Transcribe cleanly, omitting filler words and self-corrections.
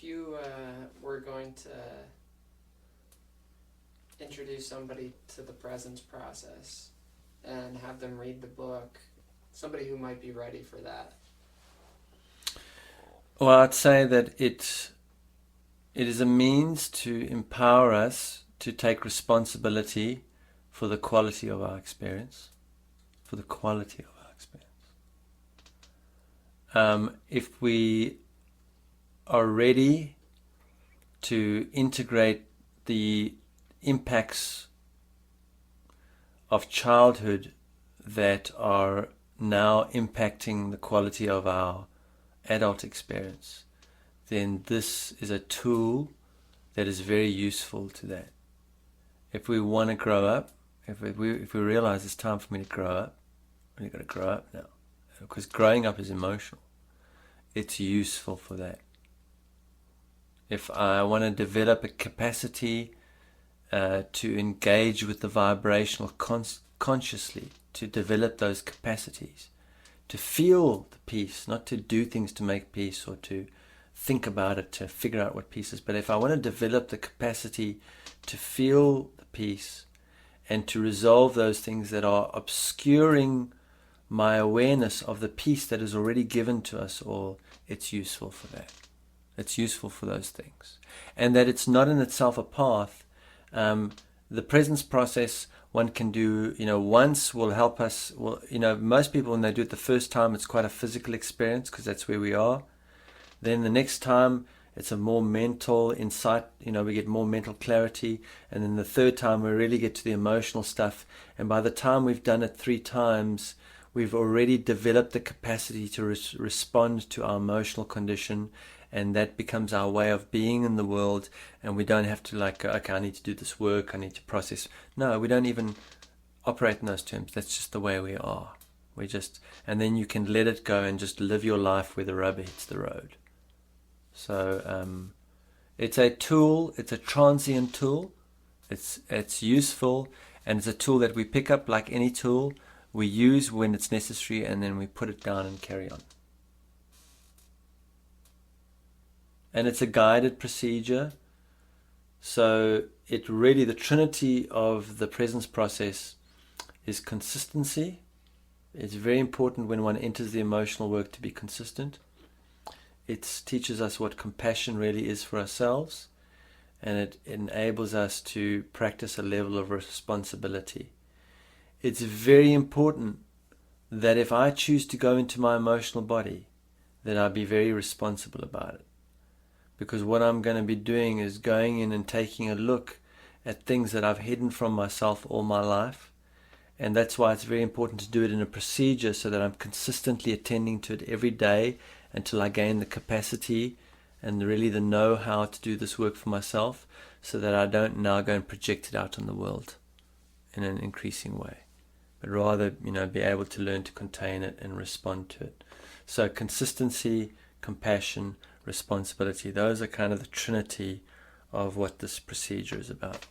if you were going to introduce somebody to the presence process and have them read the book, somebody who might be ready for that? Well, I'd say that it is a means to empower us to take responsibility for the quality of our experience. For the quality of our experience. If we are ready to integrate the impacts of childhood that are now impacting the quality of our adult experience, then this is a tool that is very useful to that. If we want to grow up, if we realize it's time for me to grow up, we've got to grow up now. Because growing up is emotional. It's useful for that. If I want to develop a capacity to engage with the vibrational consciously, to develop those capacities, to feel the peace, not to do things to make peace or to think about it, to figure out what peace is. But if I want to develop the capacity to feel the peace and to resolve those things that are obscuring my awareness of the peace that is already given to us all, it's useful for that. It's useful for those things. And that it's not in itself a path. The presence process one can do, once will help us. Well, most people, when they do it the first time, it's quite a physical experience because that's where we are. Then the next time, it's a more mental insight. We get more mental clarity. And then the third time, we really get to the emotional stuff. And by the time we've done it 3 times, we've already developed the capacity to respond to our emotional condition, and that becomes our way of being in the world, and we don't have to okay, I need to do this work, I need to process. No, we don't even operate in those terms. That's just the way we are. And then you can let it go and just live your life where the rubber hits the road. So it's a tool, it's a transient tool, it's useful, and it's a tool that we pick up like any tool. We use when it's necessary, and then we put it down and carry on. And it's a guided procedure. So the trinity of the presence process is consistency. It's very important when one enters the emotional work to be consistent. It teaches us what compassion really is for ourselves, and it enables us to practice a level of responsibility. It's very important that if I choose to go into my emotional body, that I be very responsible about it. Because what I'm going to be doing is going in and taking a look at things that I've hidden from myself all my life. And that's why it's very important to do it in a procedure so that I'm consistently attending to it every day until I gain the capacity and really the know-how to do this work for myself, so that I don't now go and project it out on the world in an increasing way, but rather, be able to learn to contain it and respond to it. So consistency, compassion, responsibility, those are kind of the trinity of what this procedure is about.